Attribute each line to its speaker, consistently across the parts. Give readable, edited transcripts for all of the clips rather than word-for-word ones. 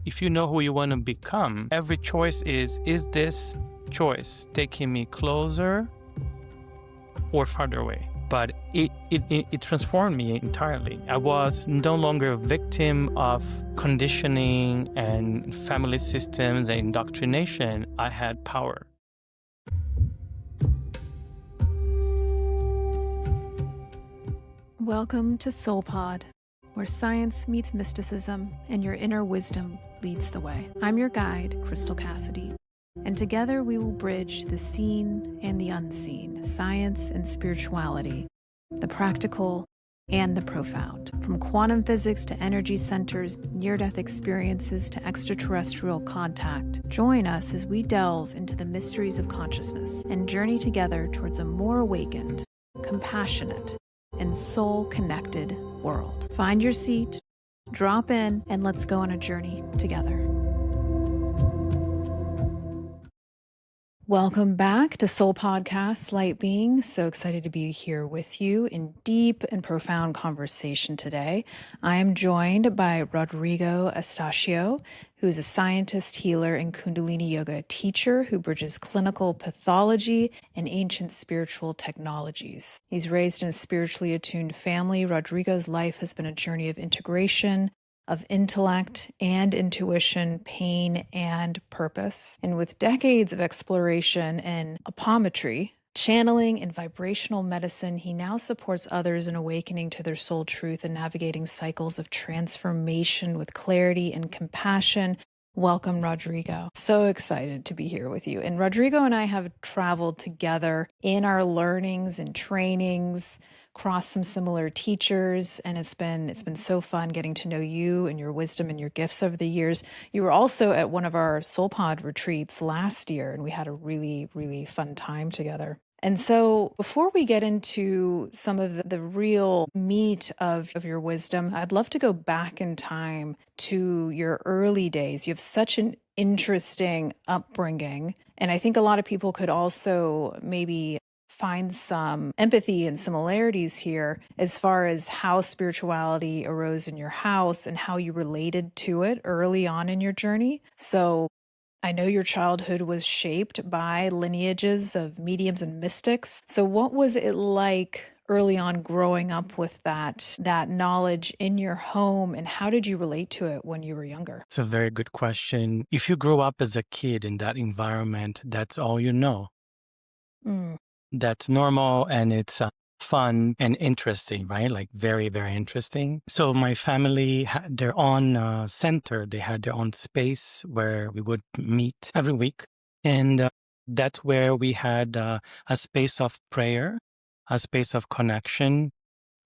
Speaker 1: If you know who you want to become, every choice is this choice taking me closer or farther away? But it transformed me entirely. I was no longer a victim of conditioning and family systems and indoctrination. I had power.
Speaker 2: Welcome to SoulPod, where science meets mysticism and your inner wisdom leads the way. I'm your guide, Crystal Cassidy, and together we will bridge the seen and the unseen, science and spirituality, the practical and the profound. From quantum physics to energy centers, near-death experiences to extraterrestrial contact, join us as we delve into the mysteries of consciousness and journey together towards a more awakened, compassionate, and soul-connected world. Find your seat, drop in, and let's go on a journey together. Welcome back to Soul Podcast, Light Being. So excited to be here with you in deep and profound conversation today. I am joined by Rodrigo Estacio, who is a scientist, healer, and Kundalini Yoga teacher who bridges clinical pathology and ancient spiritual technologies. He's raised in a spiritually attuned family. Rodrigo's life has been a journey of integration, of intellect and intuition, pain and purpose. And with decades of exploration in Apometry, channeling, and vibrational medicine, he now supports others in awakening to their soul truth and navigating cycles of transformation with clarity and compassion. Welcome, Rodrigo. So excited to be here with you. And Rodrigo and I have traveled together in our learnings and trainings, crossed some similar teachers, and it's been so fun getting to know you and your wisdom and your gifts over the years. You were also at one of our SoulPod retreats last year, and we had a really, really fun time together. And so before we get into some of the real meat of your wisdom, I'd love to go back in time to your early days. You have such an interesting upbringing, and I think a lot of people could also maybe find some empathy and similarities here as far as how spirituality arose in your house and how you related to it early on in your journey. So I know your childhood was shaped by lineages of mediums and mystics. So what was it like early on growing up with that knowledge in your home, and how did you relate to it when you were younger?
Speaker 1: It's a very good question. If you grow up as a kid in that environment, that's all you know. That's normal, and it's fun and interesting, right? Like very, very interesting. So my family had their own center. They had their own space where we would meet every week. And that's where we had a space of prayer, a space of connection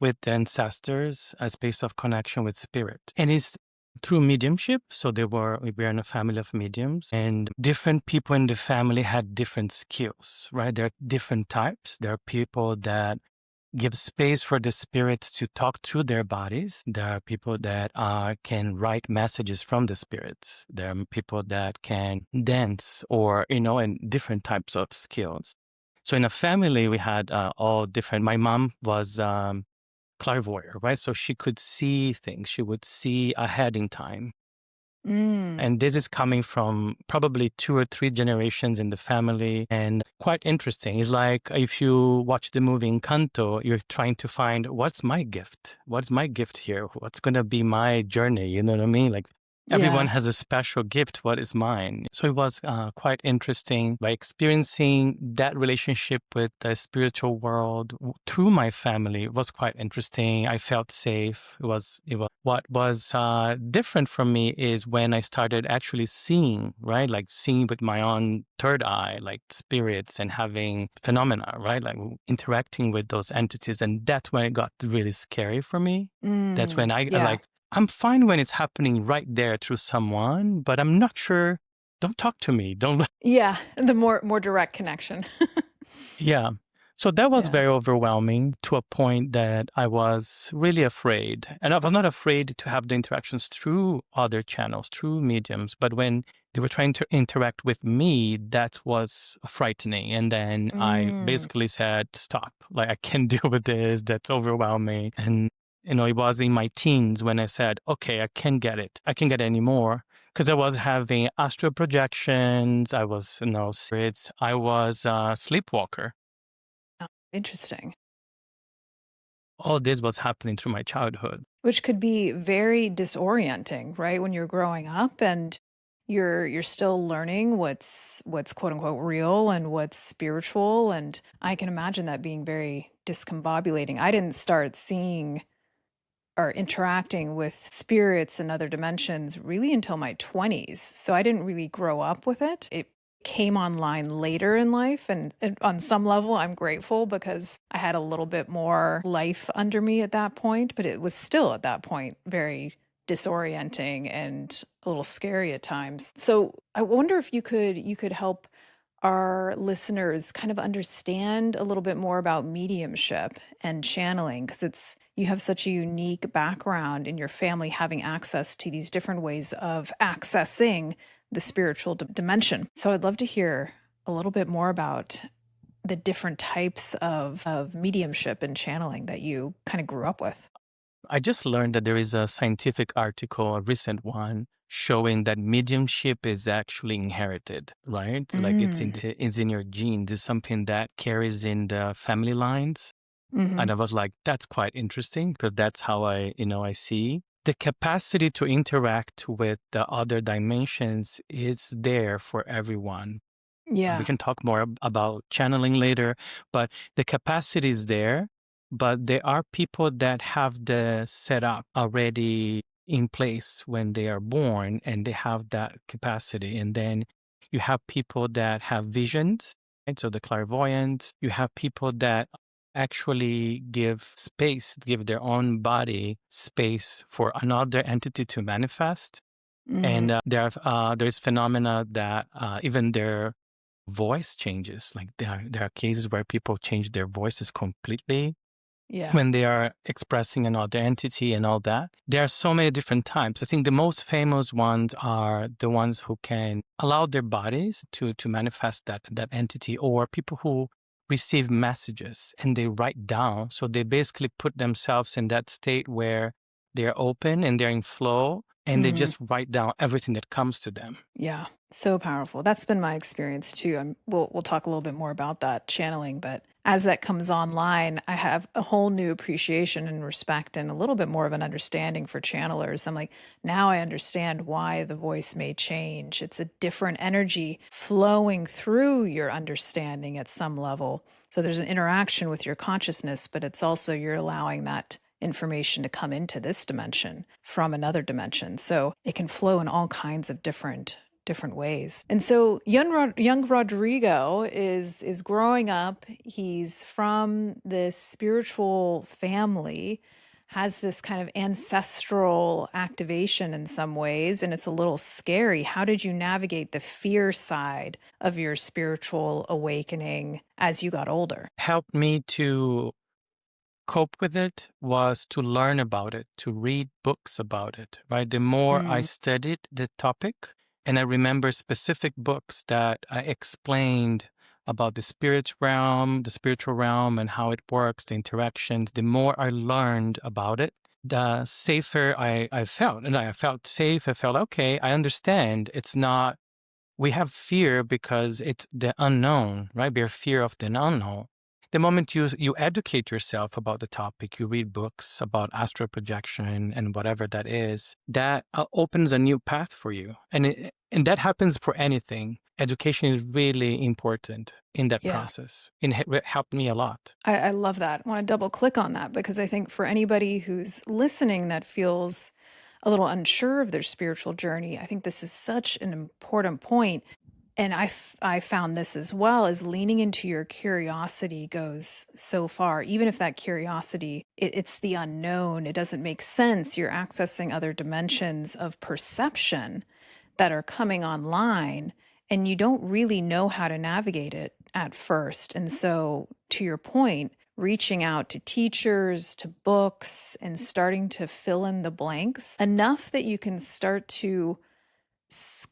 Speaker 1: with the ancestors, a space of connection with spirit. And it's through mediumship. So we were in a family of mediums, and different people in the family had different skills, right? There are different types. There are people that give space for the spirits to talk through their bodies. There are people that can write messages from the spirits. There are people that can dance or, and different types of skills. So in a family, we had all different. My mom was clairvoyant, right? So she could see things. She would see ahead in time. And this is coming from probably 2 or 3 generations in the family, and quite interesting. It's like if you watch the movie Encanto, you're trying to find, what's my gift? What's my gift here? What's going to be my journey? You know what I mean? Like everyone has a special gift. What is mine? So it was quite interesting by experiencing that relationship with the spiritual world through my family. It was quite interesting. I felt safe. It was what was different from me is when I started actually seeing, right? Like seeing with my own third eye, like spirits and having phenomena, right? Like interacting with those entities. And that's when it got really scary for me. That's when I I'm fine when it's happening right there through someone, but I'm not sure. Don't talk to me. Don't.
Speaker 2: Yeah, the more direct connection.
Speaker 1: Yeah. So that was very overwhelming to a point that I was really afraid. And I was not afraid to have the interactions through other channels, through mediums. But when they were trying to interact with me, that was frightening. And then I basically said, stop. Like, I can't deal with this. That's overwhelming. And it was in my teens when I said, okay, I can't get it. I can't get any more because I was having astral projections. I was, spirits. I was a sleepwalker.
Speaker 2: Oh, interesting.
Speaker 1: All this was happening through my childhood.
Speaker 2: Which could be very disorienting, right? When you're growing up and you're still learning what's quote unquote real and what's spiritual. And I can imagine that being very discombobulating. I didn't start seeing or interacting with spirits and other dimensions really until my 20s. So I didn't really grow up with it. It came online later in life. And on some level, I'm grateful because I had a little bit more life under me at that point. But it was still at that point very disorienting and a little scary at times. So I wonder if you could help our listeners kind of understand a little bit more about mediumship and channeling, because it's you have such a unique background in your family having access to these different ways of accessing the spiritual dimension. So I'd love to hear a little bit more about the different types of mediumship and channeling that you kind of grew up with.
Speaker 1: I just learned that there is a scientific article, a recent one, showing that mediumship is actually inherited, right? Like
Speaker 2: Mm.
Speaker 1: it's in your genes. It's something that carries in the family lines.
Speaker 2: Hmm.
Speaker 1: And I was like, that's quite interesting because that's how I see. The capacity to interact with the other dimensions is there for everyone. We
Speaker 2: Yeah.
Speaker 1: can talk more about channeling later, but the capacity is there. But there are people that have the setup already in place when they are born and they have that capacity. And then you have people that have visions, right? So the clairvoyants, you have people that actually give their own body space for another entity to manifest.
Speaker 2: Hmm.
Speaker 1: And there's phenomena that even their voice changes. Like there are cases where people change their voices completely
Speaker 2: Yeah.
Speaker 1: when they are expressing another entity and all that. There are so many different types. I think the most famous ones are the ones who can allow their bodies to manifest that entity, or people who receive messages and they write down. So they basically put themselves in that state where they're open and they're in flow and they
Speaker 2: Hmm.
Speaker 1: just write down everything that comes to them.
Speaker 2: Yeah, so powerful. That's been my experience too. We'll talk a little bit more about that channeling, but as that comes online, I have a whole new appreciation and respect and a little bit more of an understanding for channelers. I'm like, now I understand why the voice may change. It's a different energy flowing through your understanding at some level. So there's an interaction with your consciousness, but it's also you're allowing that information to come into this dimension from another dimension. So it can flow in all kinds of different ways. And so young Rodrigo is growing up. He's from this spiritual family, has this kind of ancestral activation in some ways, and it's a little scary. How did you navigate the fear side of your spiritual awakening as you got older?
Speaker 1: Helped me to cope with it was to learn about it, to read books about it, right? The more I
Speaker 2: Mm.
Speaker 1: studied the topic, and I remember specific books that explained about the spiritual realm, and how it works, the interactions, the more I learned about it, the safer I felt. And I felt safe. I felt, okay, I understand. It's not, we have fear because it's the unknown, right? We have fear of the unknown. The moment you educate yourself about the topic, you read books about astral projection and whatever that is, that opens a new path for you. And that happens for anything. Education is really important in that
Speaker 2: Yeah.
Speaker 1: process. It helped me a lot.
Speaker 2: I love that. I want to double click on that because I think for anybody who's listening that feels a little unsure of their spiritual journey, I think this is such an important point. And I found this as well, as leaning into your curiosity goes so far. Even if that curiosity, it's the unknown, it doesn't make sense. You're accessing other dimensions of perception that are coming online, and you don't really know how to navigate it at first. And so, to your point, reaching out to teachers, to books, and starting to fill in the blanks enough that you can start to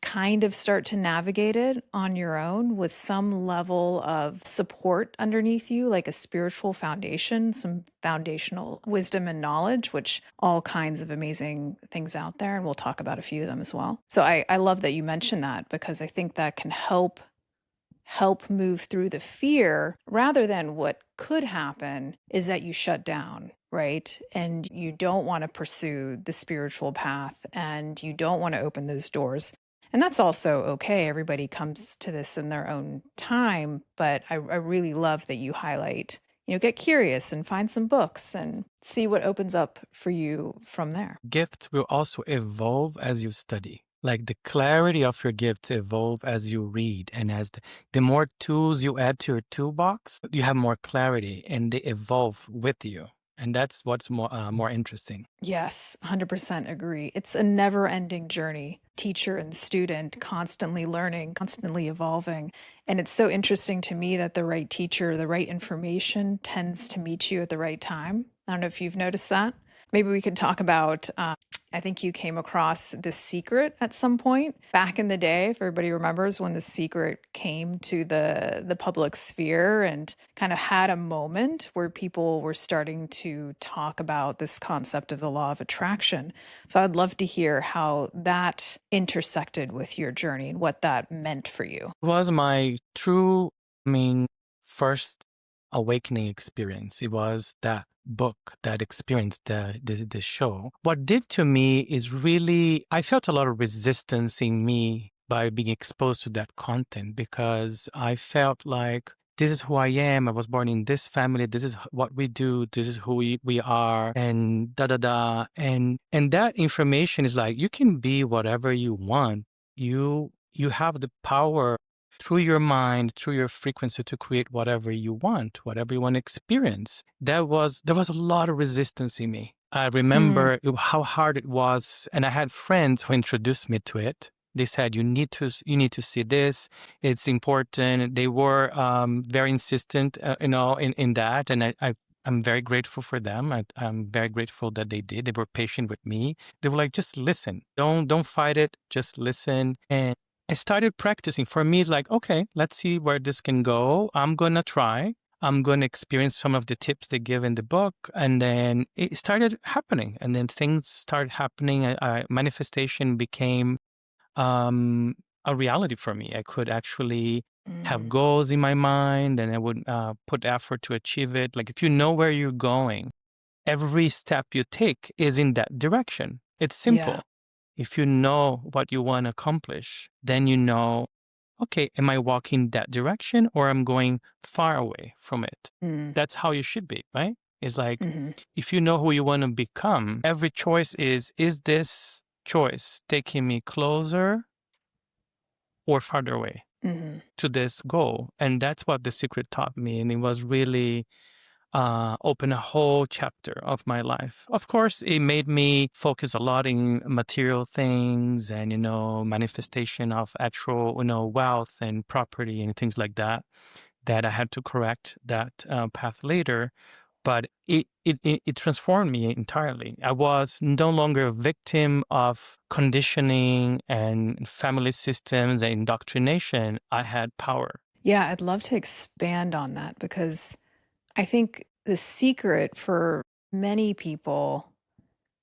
Speaker 2: kind of start to navigate it on your own with some level of support underneath you, like a spiritual foundation, some foundational wisdom and knowledge, which all kinds of amazing things out there. And we'll talk about a few of them as well. So I love that you mentioned that, because I think that can help move through the fear, rather than what could happen is that you shut down, right? And you don't want to pursue the spiritual path, and you don't want to open those doors. And that's also okay. Everybody comes to this in their own time. But I really love that you highlight, get curious and find some books and see what opens up for you from there.
Speaker 1: Gifts will also evolve as you study. Like the clarity of your gifts evolve as you read, and as the more tools you add to your toolbox, you have more clarity, and they evolve with you. And that's what's more interesting.
Speaker 2: Yes, 100% agree. It's a never-ending journey. Teacher and student constantly learning, constantly evolving. And it's so interesting to me that the right teacher, the right information tends to meet you at the right time. I don't know if you've noticed that. Maybe we could talk about, I think you came across The Secret at some point back in the day, if everybody remembers when The Secret came to the public sphere and kind of had a moment where people were starting to talk about this concept of the law of attraction. So I'd love to hear how that intersected with your journey and what that meant for you.
Speaker 1: It was my true, first awakening experience. It was that book, that experience, the show. What did to me is really, I felt a lot of resistance in me by being exposed to that content, because I felt like this is who I am. I was born in this family. This is what we do. This is who we are, and da da da. And that information is like, you can be whatever you want. You have the power through your mind, through your frequency, to create whatever you want to experience. There was a lot of resistance in me. I remember how hard it was, and I had friends who introduced me to it. They said, you need to see this. It's important. They were very insistent, in that, and I'm very grateful for them. I'm very grateful that they did. They were patient with me. They were like, just listen. Don't fight it. Just listen. And I started practicing. For me, it's like, okay, let's see where this can go. I'm going to try. I'm going to experience some of the tips they give in the book. And then it started happening. And then things started happening. Manifestation became a reality for me. I could actually have goals in my mind, and I would put effort to achieve it. Like, if you know where you're going, every step you take is in that direction. It's simple.
Speaker 2: Yeah.
Speaker 1: If you know what you want to accomplish, then you know, okay, am I walking that direction, or I'm going far away from it? That's how you should be, right? It's like, if you know who you want to become, every choice is this choice taking me closer or farther away to this goal? And that's what The Secret taught me. And it was really open a whole chapter of my life. Of course, it made me focus a lot in material things and, manifestation of actual, wealth and property and things like that, that I had to correct that path later. But it transformed me entirely. I was no longer a victim of conditioning and family systems and indoctrination. I had power.
Speaker 2: Yeah, I'd love to expand on that, because I think the secret for many people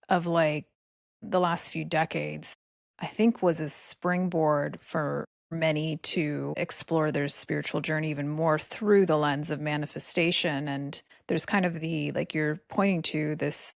Speaker 2: of like the last few decades, I think, was a springboard for many to explore their spiritual journey even more through the lens of manifestation. And there's kind of like you're pointing to, this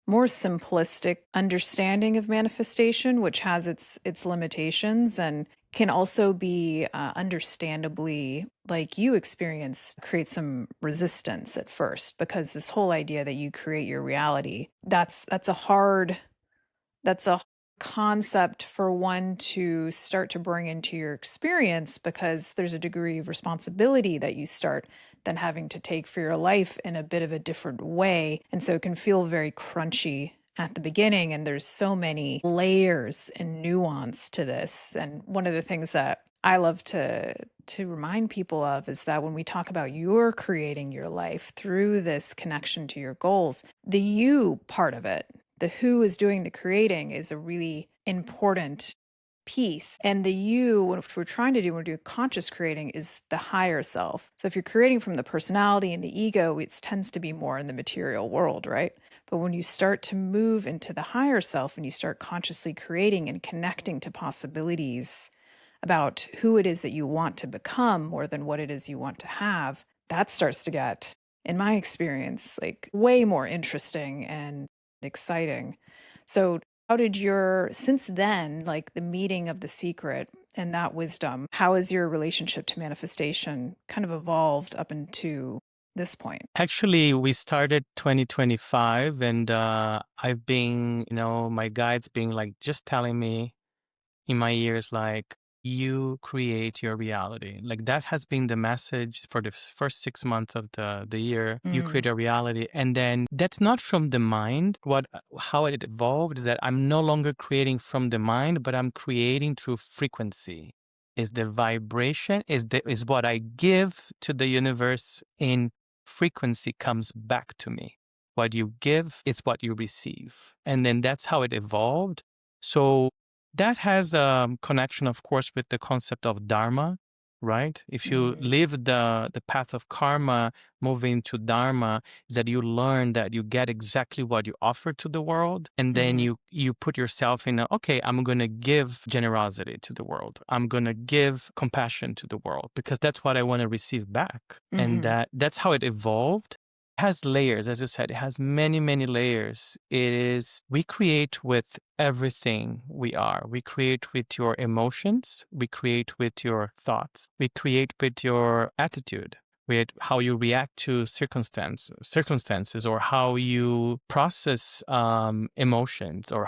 Speaker 2: more simplistic understanding of manifestation, which has its limitations and can also be understandably, like you experience, create some resistance at first, because this whole idea that you create your reality, that's a concept for one to start to bring into your experience, because there's a degree of responsibility that you start then having to take for your life in a bit of a different way. And so it can feel very crunchy at the beginning. And there's so many layers and nuance to this. And one of the things that I love to remind people of is that when we talk about you're creating your life through this connection to your goals, the you part of it, the who is doing the creating, is a really important piece. And the you, what we're trying to do when we're doing conscious creating, is the higher self. So if you're creating from the personality and the ego, it tends to be more in the material world, right? But when you start to move into the higher self and you start consciously creating and connecting to possibilities about who it is that you want to become more than what it is you want to have, that starts to get, in my experience, like way more interesting and exciting. So, how did since then, like the meeting of the secret and that wisdom, how has your relationship to manifestation kind of evolved up into this point?
Speaker 1: Actually, we started 2025, and I've been, my guides being like just telling me in my ears, like, you create your reality. Like, that has been the message for the first 6 months of the year. You create a reality. And then that's not from the mind. How it evolved is that I'm no longer creating from the mind, but I'm creating through frequency. Is the vibration, is what I give to the universe in frequency comes back to me. What you give is what you receive. And then that's how it evolved. So that has a connection, of course, with the concept of dharma, right? If you live the path of karma, moving to dharma, is that you learn that you get exactly what you offer to the world, and then you put yourself in okay, I'm going to give generosity to the world. I'm going to give compassion to the world because that's what I want to receive back. And that's how it evolved. Has layers, as you said, it has many, many layers. We create with everything we are. We create with your emotions. We create with your thoughts. We create with your attitude, with how you react to circumstances, or how you process emotions, or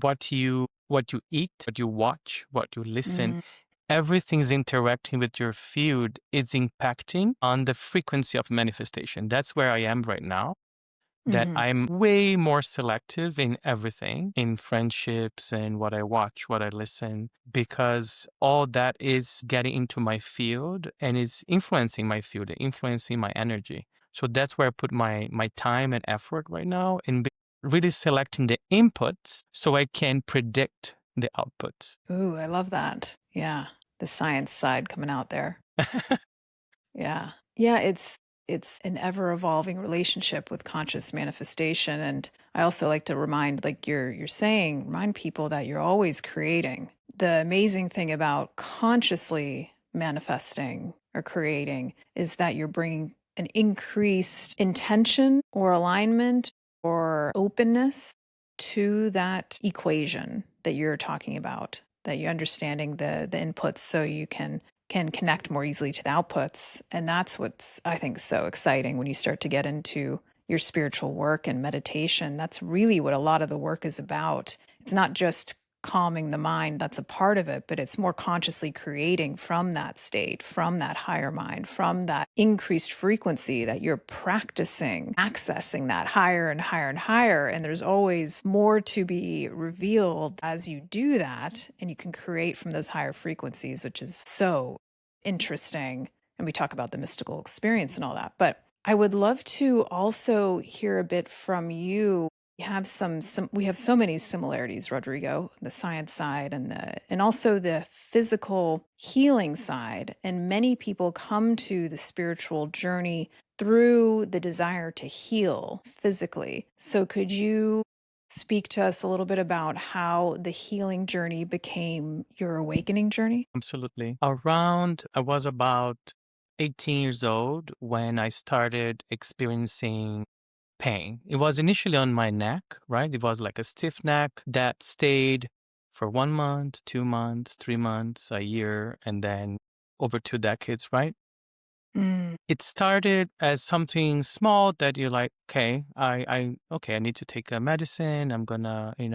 Speaker 1: what you eat, what you watch, what you listen. Everything's interacting with your field. It's impacting on the frequency of manifestation. That's where I am right now. That I'm way more selective in everything, in friendships and what I watch, what I listen, because all that is getting into my field and is influencing my field, influencing my energy. So that's where I put my time and effort right now, in really selecting the inputs so I can predict the outputs.
Speaker 2: Ooh, I love that. Yeah. The science side coming out there. Yeah. Yeah, it's an ever evolving relationship with conscious manifestation. And I also like to remind, like you're saying, remind people that you're always creating. The amazing thing about consciously manifesting or creating is that you're bringing an increased intention or alignment or openness to that equation that you're talking about, that you're understanding the inputs so you can connect more easily to the outputs. And that's what's, I think, so exciting when you start to get into your spiritual work and meditation. That's really what a lot of the work is about. It's not just calming the mind, that's a part of it, but it's more consciously creating from that state, from that higher mind, from that increased frequency that you're practicing, accessing that higher and higher and higher. And there's always more to be revealed as you do that. And you can create from those higher frequencies, which is so interesting. And we talk about the mystical experience and all that. But I would love to also hear a bit from you. We have so many similarities, Rodrigo, the science side and also the physical healing side. And many people come to the spiritual journey through the desire to heal physically. So could you speak to us a little bit about how the healing journey became your awakening journey?
Speaker 1: Absolutely. I was about 18 years old when I started experiencing pain. It was initially on my neck, right? It was like a stiff neck that stayed for 1 month, 2 months, 3 months, a year, and then over 2 decades, right? It started as something small that you're like, okay, I need to take a medicine. I'm gonna, in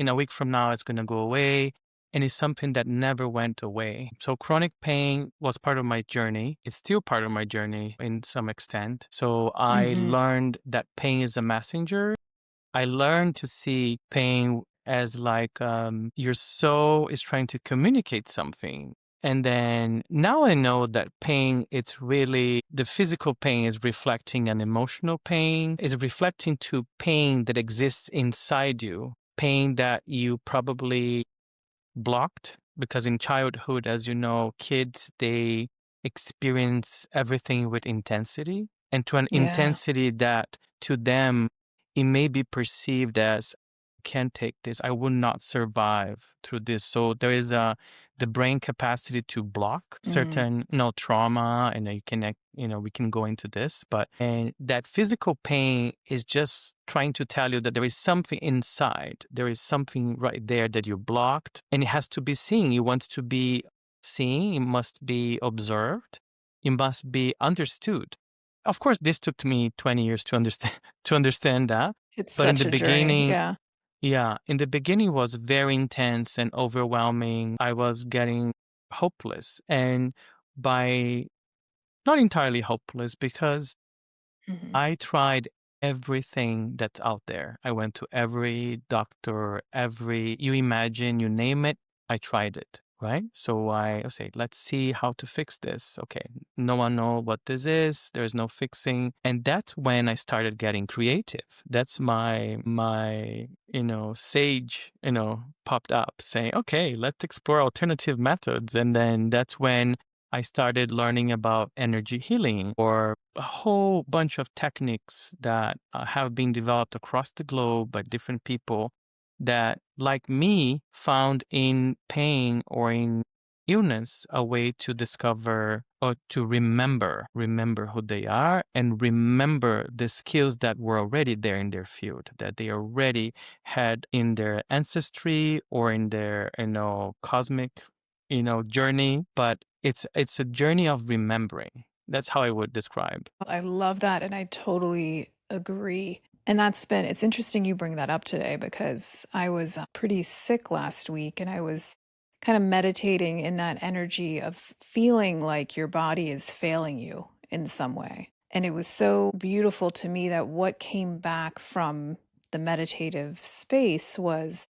Speaker 1: a week from now, it's gonna go away. And it's something that never went away. So chronic pain was part of my journey. It's still part of my journey in some extent. So I learned that pain is a messenger. I learned to see pain as like your soul is trying to communicate something. And then now I know that pain, it's really the physical pain is reflecting an emotional pain, is reflecting to pain that exists inside you, pain that you probably blocked, because in childhood, as you know, kids, they experience everything with intensity, and to an
Speaker 2: Yeah.
Speaker 1: intensity that to them, it may be perceived as, can't take this, I would not survive through this. So there is the brain capacity to block certain trauma, and you can we can go into this, but and that physical pain is just trying to tell you that there is something inside, there is something right there that you blocked, and it has to be seen. You want to be seen, it must be observed, it must be understood. Of course, this took me 20 years to understand that.
Speaker 2: It's
Speaker 1: But in
Speaker 2: such
Speaker 1: the
Speaker 2: a journey.
Speaker 1: beginning,
Speaker 2: Yeah.
Speaker 1: yeah, in the beginning was very intense and overwhelming. I was getting hopeless, and by not entirely hopeless, because
Speaker 2: Mhm.
Speaker 1: I tried everything that's out there. I went to every doctor, you imagine, you name it, I tried it, right? So I say, let's see how to fix this. Okay, no one know what this is. There's no fixing. And that's when I started getting creative. That's my sage, popped up saying, okay, let's explore alternative methods. And then that's when I started learning about energy healing, or a whole bunch of techniques that have been developed across the globe by different people that, like me, found in pain or in illness a way to discover or to remember who they are, and remember the skills that were already there in their field, that they already had in their ancestry or in their cosmic journey. But it's a journey of remembering. That's how I would describe.
Speaker 2: I love that, and I totally agree. And it's interesting you bring that up today because I was pretty sick last week and I was kind of meditating in that energy of feeling like your body is failing you in some way. And it was so beautiful to me that what came back from the meditative space was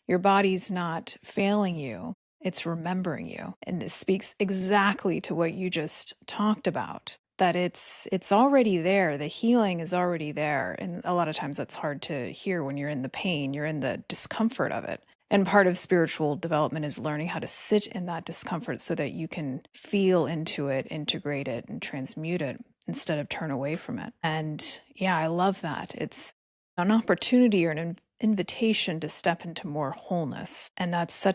Speaker 2: your body's not failing you, it's remembering you. And it speaks exactly to what you just talked about. That it's already there. The healing is already there. And a lot of times that's hard to hear when you're in the pain, you're in the discomfort of it. And part of spiritual development is learning how to sit in that discomfort so that you can feel into it, integrate it, and transmute it instead of turn away from it. And yeah, I love that. It's an opportunity or an invitation to step into more wholeness. And that's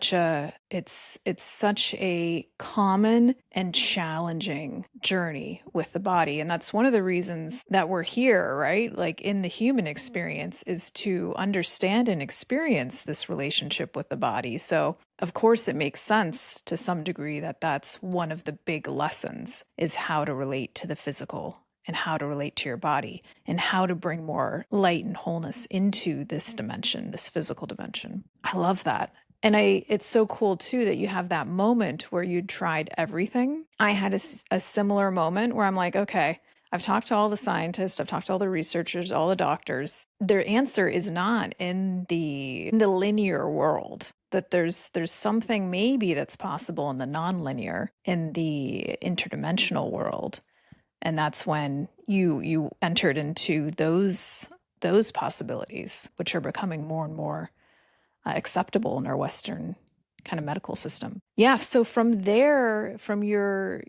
Speaker 2: it's such a common and challenging journey with the body. And that's one of the reasons that we're here, right? Like in the human experience is to understand and experience this relationship with the body. So of course it makes sense to some degree that that's one of the big lessons, is how to relate to the physical and how to relate to your body and how to bring more light and wholeness into this dimension, this physical dimension. I love that. And it's so cool too that you have that moment where you tried everything. I had a similar moment where I'm like, okay, I've talked to all the scientists, I've talked to all the researchers, all the doctors. Their answer is not in the linear world. That there's something maybe that's possible in the nonlinear, in the interdimensional world. And that's when you entered into those possibilities, which are becoming more and more acceptable in our Western kind of medical system. Yeah. So from there, from your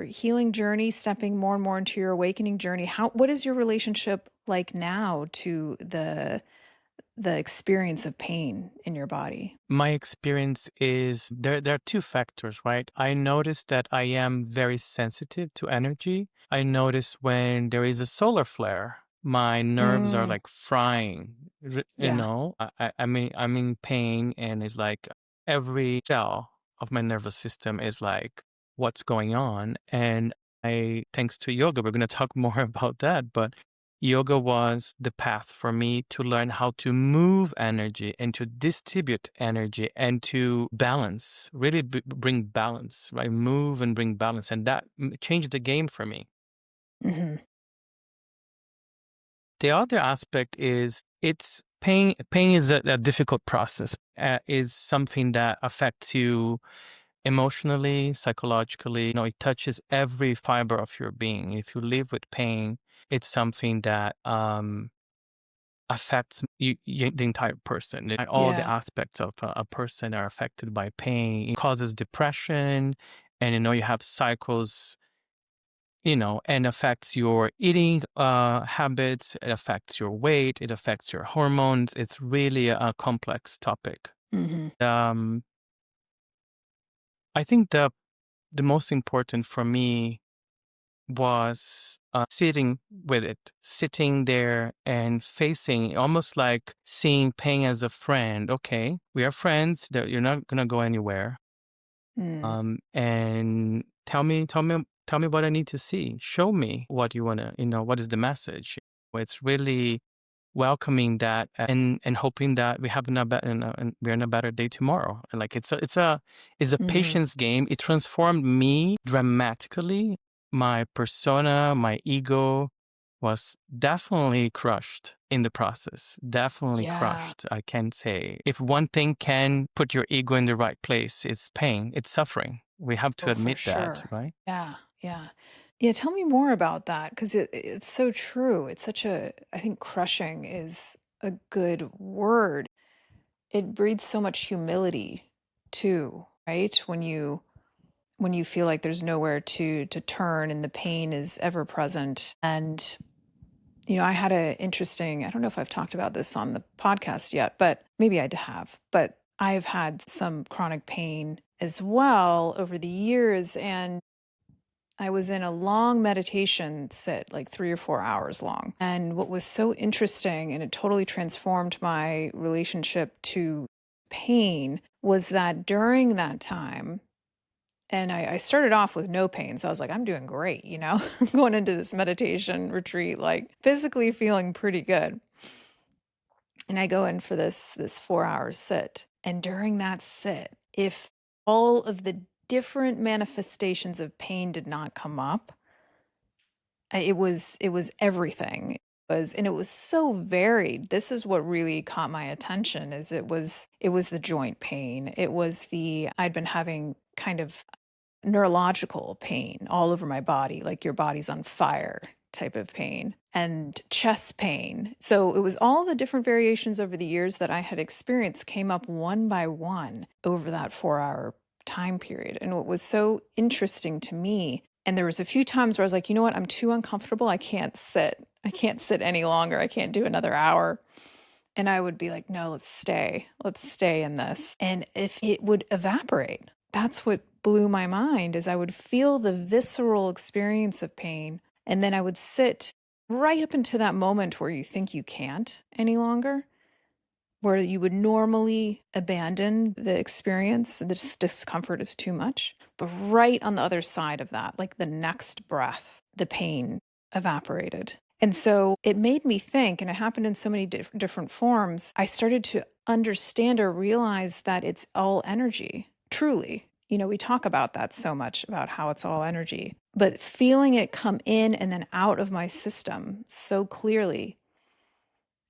Speaker 2: healing journey, stepping more and more into your awakening journey, what is your relationship like now to the experience of pain in your body?
Speaker 1: My experience is there are two factors, right? I notice that I am very sensitive to energy. I notice when there is a solar flare, my nerves are
Speaker 2: Mm,
Speaker 1: like frying.
Speaker 2: yeah.
Speaker 1: I'm in pain, and it's like every cell of my nervous system is like, what's going on? And thanks to yoga, we're going to talk more about that, but yoga was the path for me to learn how to move energy and to distribute energy and to balance, really bring balance, right? Move and bring balance. And that changed the game for me.
Speaker 2: Hmm.
Speaker 1: The other aspect is it's pain. Pain is a difficult process, is something that affects you emotionally, psychologically. It touches every fiber of your being. If you live with pain, it's something that affects the entire person. All the aspects of a person are affected by pain. It causes depression, and you have cycles, and affects your eating habits. It affects your weight. It affects your hormones. It's really a complex topic.
Speaker 2: Mm-hmm.
Speaker 1: I think the most important for me was sitting with it, sitting there and facing, almost like seeing pain as a friend. Okay, we are friends. You're not gonna go anywhere. And tell me what I need to see. Show me what you wanna. What is the message? It's really welcoming that and hoping that we have we're in a better day tomorrow. And like it's a patience game. It transformed me dramatically. My persona, my ego was definitely crushed in the process. Definitely crushed. I can say if one thing can put your ego in the right place, it's pain, it's suffering. We have to admit that, right?
Speaker 2: Yeah. Yeah, tell me more about that because it's so true. It's such I think crushing is a good word. It breeds so much humility too, right? When you feel like there's nowhere to turn and the pain is ever present. And I had a interesting, I don't know if I've talked about this on the podcast yet, but maybe I have. But I've had some chronic pain as well over the years, and I was in a long meditation sit, like 3 or 4 hours long. And what was so interesting, and it totally transformed my relationship to pain, was that during that time, and I started off with no pain. So I was like, I'm doing great, going into this meditation retreat, like physically feeling pretty good. And I go in for this 4-hour sit. And during that sit, if all of the different manifestations of pain did not come up, it was everything. And it was so varied. This is what really caught my attention is it was the joint pain. It was I'd been having kind of neurological pain all over my body, like your body's on fire type of pain, and chest pain. So it was all the different variations over the years that I had experienced came up one by one over that 4-hour time period. And what was so interesting to me, and there was a few times where I was like, you know what, I'm too uncomfortable. I can't sit. I can't sit any longer. I can't do another hour. And I would be like, no, let's stay in this. And if it would evaporate, that's what blew my mind is I would feel the visceral experience of pain. And then I would sit right up into that moment where you think you can't any longer, where you would normally abandon the experience. This discomfort is too much. But right on the other side of that, like the next breath, the pain evaporated. And so it made me think, and it happened in so many different forms. I started to understand or realize that it's all energy, truly. We talk about that so much, about how it's all energy. But feeling it come in and then out of my system so clearly.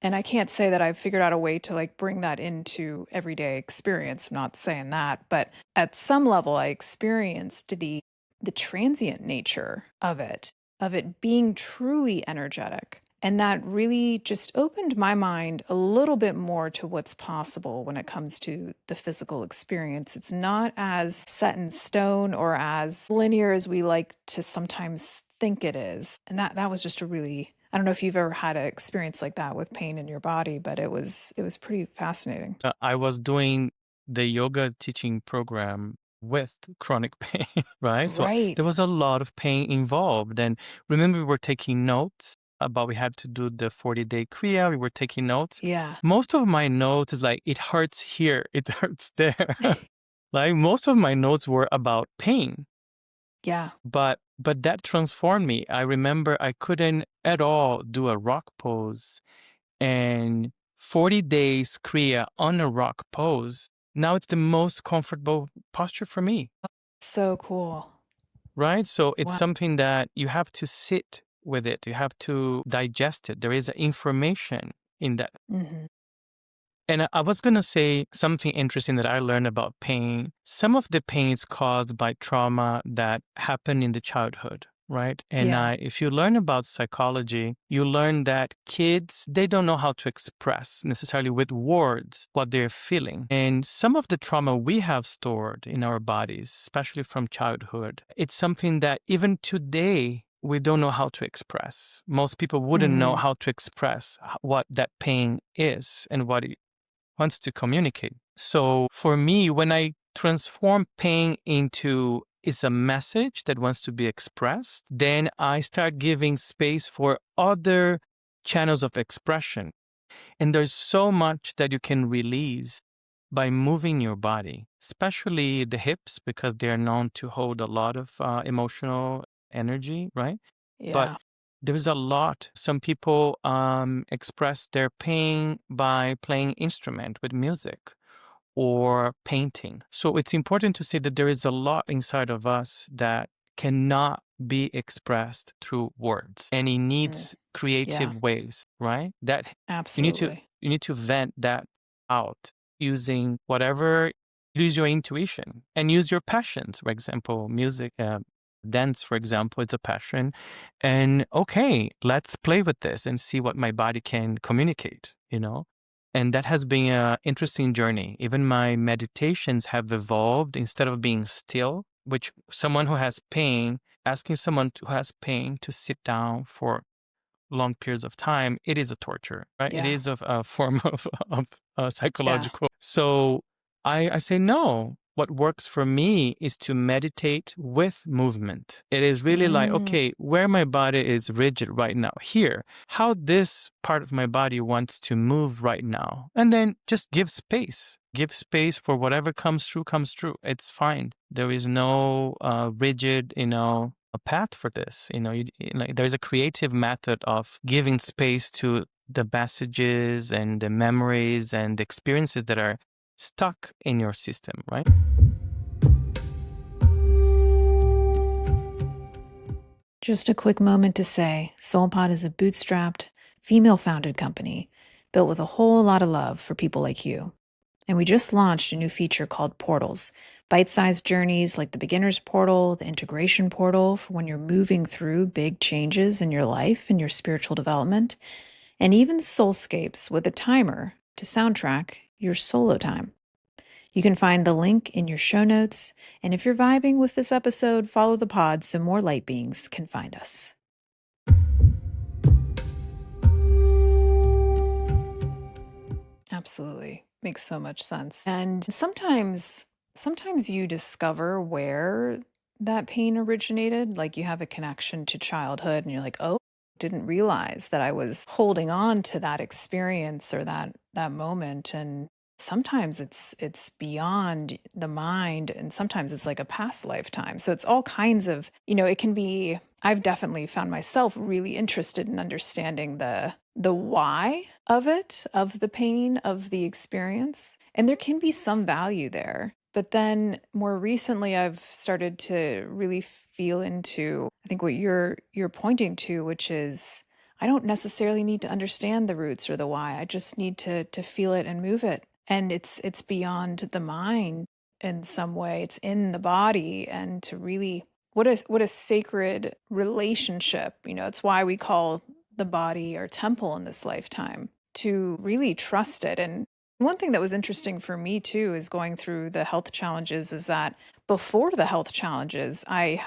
Speaker 2: And I can't say that I've figured out a way to like bring that into everyday experience. I'm not saying that, but at some level I experienced the transient nature of it being truly energetic. And that really just opened my mind a little bit more to what's possible when it comes to the physical experience. It's not as set in stone or as linear as we like to sometimes think it is. And that was just a really, I don't know if you've ever had an experience like that with pain in your body, but it was pretty fascinating.
Speaker 1: I was doing the yoga teaching program with chronic pain, right? So
Speaker 2: Right.
Speaker 1: there was a lot of pain involved. And remember, we were taking notes about we had to do the 40-day Kriya. We were taking notes.
Speaker 2: Yeah.
Speaker 1: Most of my notes is like, it hurts here, it hurts there. Like most of my notes were about pain.
Speaker 2: Yeah.
Speaker 1: But that transformed me. I remember I couldn't at all do a rock pose. And 40 days Kriya on a rock pose, now it's the most comfortable posture for me.
Speaker 2: So cool.
Speaker 1: Right? So it's
Speaker 2: Wow.
Speaker 1: something that you have to sit with it. You have to digest it. There is information in that.
Speaker 2: Mm-hmm.
Speaker 1: And I was going to say something interesting that I learned about pain. Some of the pain is caused by trauma that happened in the childhood. right? And
Speaker 2: Yeah.
Speaker 1: if you learn about psychology, you learn that kids, they don't know how to express necessarily with words what they're feeling. And some of the trauma we have stored in our bodies, especially from childhood, it's something that even today we don't know how to express. Most people wouldn't know how to express what that pain is and what it wants to communicate. So for me, when I transform pain into is a message that wants to be expressed, then I start giving space for other channels of expression. And there's so much that you can release by moving your body, especially the hips, because they're known to hold a lot of emotional energy, right? But
Speaker 2: Yeah.
Speaker 1: there's a lot. Some people express their pain by playing instrument with music or painting. So it's important to say that there is a lot inside of us that cannot be expressed through words, and it needs
Speaker 2: Yeah.
Speaker 1: creative ways, right? That
Speaker 2: Absolutely.
Speaker 1: you need to vent that out using whatever, use your intuition and use your passions. For example, music, dance, for example, is a passion. And okay, let's play with this and see what my body can communicate, you know? And that has been an interesting journey. Even my meditations have evolved instead of being still, which someone who has pain, asking someone who has pain to sit down for long periods of time, it is a torture, right? It
Speaker 2: Yeah.
Speaker 1: is a form of
Speaker 2: Yeah.
Speaker 1: psychological. So I say no. What works for me is to meditate with movement. It is really like, okay, where my body is rigid right now, here, how this part of my body wants to move right now. And then just give space. Give space for whatever comes through, comes through. It's fine. There is no rigid, a path for this. Like there's a creative method of giving space to the messages and the memories and the experiences that are stuck in your system, right?
Speaker 2: Just a quick moment to say SoulPod is a bootstrapped, female founded company built with a whole lot of love for people like you. And we just launched a new feature called Portals, bite sized journeys like the beginner's portal, the integration portal for when you're moving through big changes in your life and your spiritual development, and even soulscapes with a timer to soundtrack your solo time. You can find the link in your show notes. And if you're vibing with this episode, follow the pod so more light beings can find us. Absolutely. Makes so much sense. And sometimes you discover where that pain originated, like you have a connection to childhood and you're like, "Oh, didn't realize that I was holding on to that experience or that moment." And sometimes it's beyond the mind and sometimes it's like a past lifetime. So it's all kinds of, it can be. I've definitely found myself really interested in understanding the why of it, of the pain, of the experience. And there can be some value there. But then more recently I've started to really feel into I think what you're pointing to, which is I don't necessarily need to understand the roots or the why. I just need to feel it and move it. And it's beyond the mind in some way. It's in the body and to really what a sacred relationship. It's why we call the body our temple in this lifetime, to really trust it. And one thing that was interesting for me too is going through the health challenges is that before the health challenges, I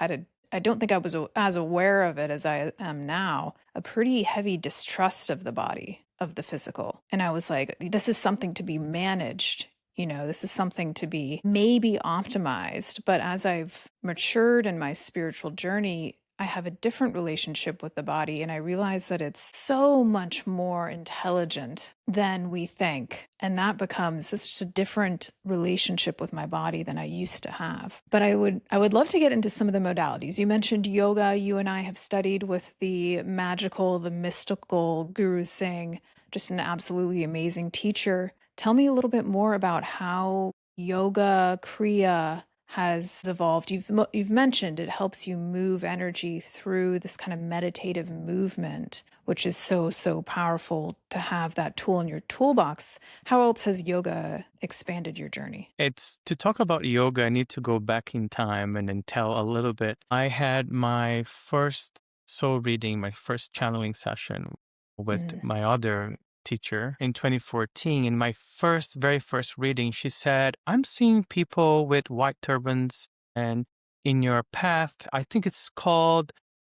Speaker 2: don't think I was as aware of it as I am now, a pretty heavy distrust of the body, of the physical. And I was like, this is something to be managed. This is something to be maybe optimized. But as I've matured in my spiritual journey, I have a different relationship with the body, and I realize that it's so much more intelligent than we think. And that's just a different relationship with my body than I used to have. But I would love to get into some of the modalities. You mentioned yoga. You and I have studied with the mystical Guru Singh, just an absolutely amazing teacher. Tell me a little bit more about how yoga, Kriya, has evolved. You've mentioned it helps you move energy through this kind of meditative movement, which is so powerful to have that tool in your toolbox. How else has yoga expanded your journey?
Speaker 1: It's to talk about yoga, I need to go back in time and then tell a little bit. I had my first soul reading, my first channeling session with my other teacher in 2014. In my very first reading, she said, I'm seeing people with white turbans and in your path, I think it's called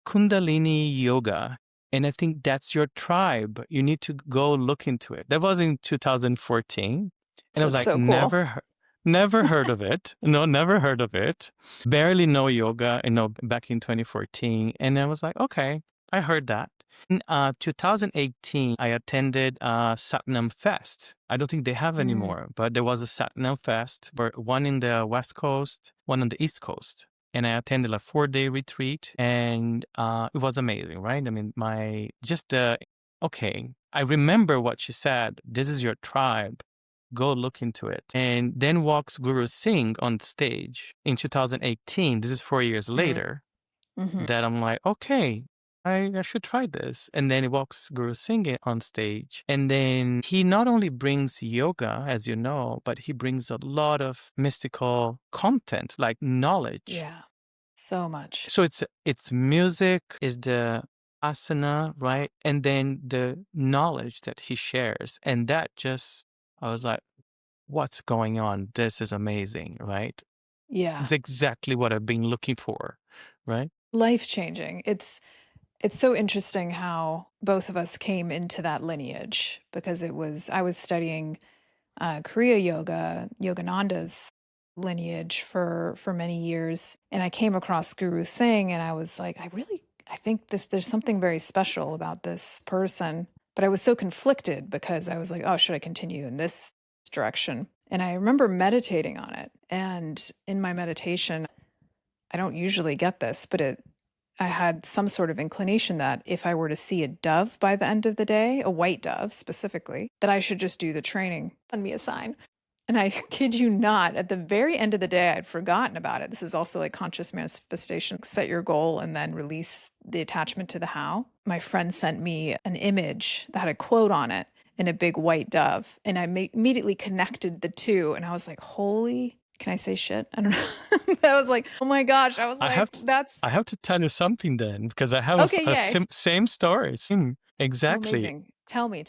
Speaker 1: Kundalini Yoga. And I think that's your tribe. You need to go look into it. That was in 2014. And I was
Speaker 2: That's
Speaker 1: like,
Speaker 2: so cool.
Speaker 1: never heard of it. No, never heard of it. Barely know yoga, back in 2014. And I was like, okay, I heard that. In 2018, I attended Satnam Fest. I don't think they have anymore, but there was a Satnam Fest, one in the West Coast, one on the East Coast. And I attended a 4-day retreat, and it was amazing, right? I mean, okay, I remember what she said. This is your tribe. Go look into it. And then walks Guru Singh on stage in 2018. This is 4 years later that I'm like, okay, I should try this. And then he walks Guru Singh on stage. And then he not only brings yoga, as you know, but he brings a lot of mystical content, like knowledge.
Speaker 2: Yeah, so much.
Speaker 1: So it's music, is the asana, right? And then the knowledge that he shares. And that just, I was like, what's going on? This is amazing, right?
Speaker 2: Yeah.
Speaker 1: It's exactly what I've been looking for, right?
Speaker 2: Life-changing. It's so interesting how both of us came into that lineage, because I was studying Kriya Yoga, Yogananda's lineage for many years, and I came across Guru Singh, and I was like, I think there's something very special about this person. But I was so conflicted because I was like, oh, should I continue in this direction? And I remember meditating on it, and in my meditation, I don't usually get this, but I had some sort of inclination that if I were to see a dove by the end of the day, a white dove specifically, that I should just do the training. Send me a sign. And I kid you not, at the very end of the day, I'd forgotten about it. This is also like conscious manifestation. Set your goal and then release the attachment to the how. My friend sent me an image that had a quote on it and a big white dove. And I immediately connected the two. And I was like, holy, can I say shit? I don't know. I was like, oh my gosh. I was like, that's
Speaker 1: I have to tell you something then, because I have
Speaker 2: okay.
Speaker 1: a
Speaker 2: Yay.
Speaker 1: same story.
Speaker 2: Oh,
Speaker 1: Exactly.
Speaker 2: amazing. Tell me.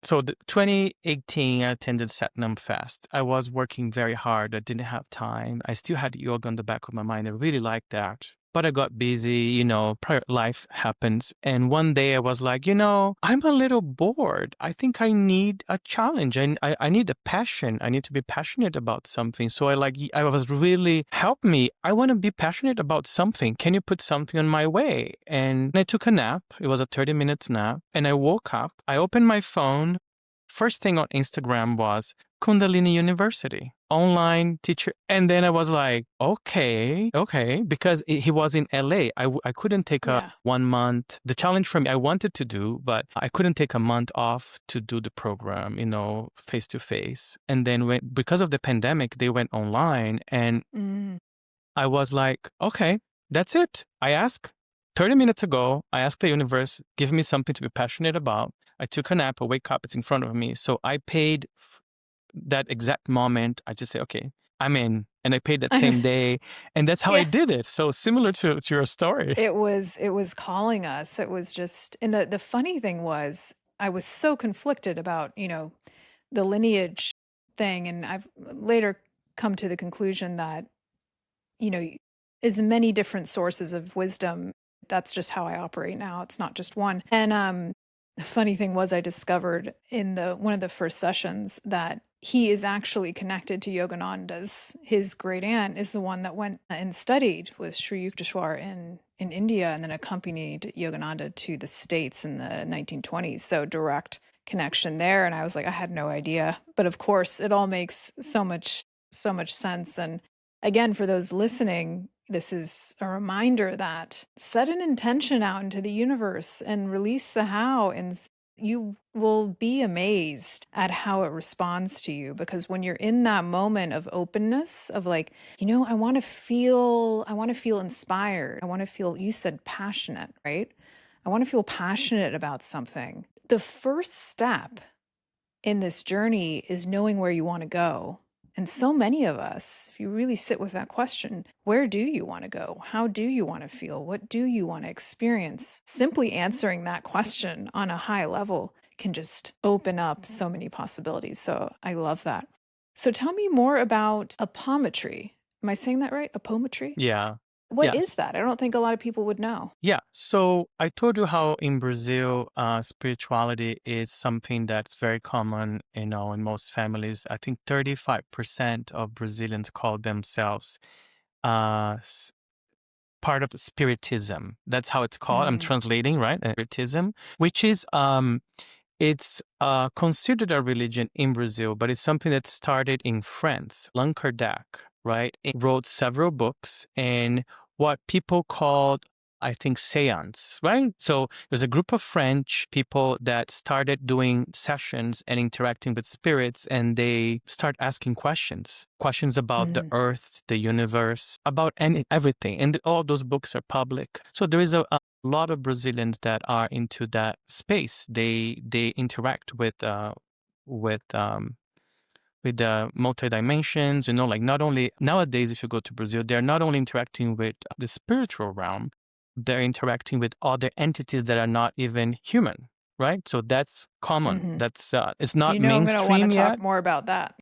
Speaker 1: So the 2018, I attended Satnam Fest. I was working very hard. I didn't have time. I still had yoga on the back of my mind. I really liked that. But I got busy, life happens. And one day I was like, I'm a little bored. I think I need a challenge. I need a passion. I need to be passionate about something. So I was really, help me. I want to be passionate about something. Can you put something on my way? And I took a nap. It was a 30 minutes nap. And I woke up. I opened my phone. First thing on Instagram was Kundalini University, online teacher. And then I was like, okay, because he was in LA. I couldn't take a 1 month, the challenge for me I wanted to do, but I couldn't take a month off to do the program, face to face. And then because of the pandemic, they went online, and I was like, okay, that's it. I asked 30 minutes ago, I asked the universe, give me something to be passionate about. I took a nap, I wake up, it's in front of me. So I paid that exact moment. I just say, okay, I'm in. And I paid that same day. And that's how I did it. So similar to your story.
Speaker 2: It was calling us. It was just, and the funny thing was, I was so conflicted about, the lineage thing. And I've later come to the conclusion that, as many different sources of wisdom. That's just how I operate now. It's not just one. And the funny thing was, I discovered in one of the first sessions that he is actually connected to Yogananda's. His great aunt is the one that went and studied with Sri Yukteswar in India, and then accompanied Yogananda to the States in the 1920s. So direct connection there. And I was like, I had no idea. But of course, it all makes so much sense. And again, for those listening, this is a reminder that set an intention out into the universe and release the how, and You will be amazed at how it responds to you, because when you're in that moment of openness of like, I want to feel inspired. I want to feel, you said passionate, right? I want to feel passionate about something. The first step in this journey is knowing where you want to go. And so many of us, if you really sit with that question, where do you want to go? How do you want to feel? What do you want to experience? Simply answering that question on a high level can just open up so many possibilities. So I love that. So tell me more about apometry. Am I saying that right? Apometry?
Speaker 1: Yeah.
Speaker 2: What
Speaker 1: Yes.
Speaker 2: is that? I don't think a lot of people would know.
Speaker 1: Yeah. So I told you how in Brazil, spirituality is something that's very common, in most families. I think 35% of Brazilians call themselves uh, s- part of spiritism. That's how it's called. I'm translating, right? Spiritism, which is it's considered a religion in Brazil, but it's something that started in France. Allan Kardec, right, wrote several books and what people called, I think, seance, right? So there's a group of French people that started doing sessions and interacting with spirits, and they start asking questions about the earth, the universe, about everything. And all those books are public. So there is a lot of Brazilians that are into that space. They interact with the multi dimensions. Like not only nowadays, if you go to Brazil, they're not only interacting with the spiritual realm, they're interacting with other entities that are not even human. Right. So that's common. That's it's not
Speaker 2: I'm going to want to
Speaker 1: mainstream
Speaker 2: talk
Speaker 1: yet.
Speaker 2: more about that.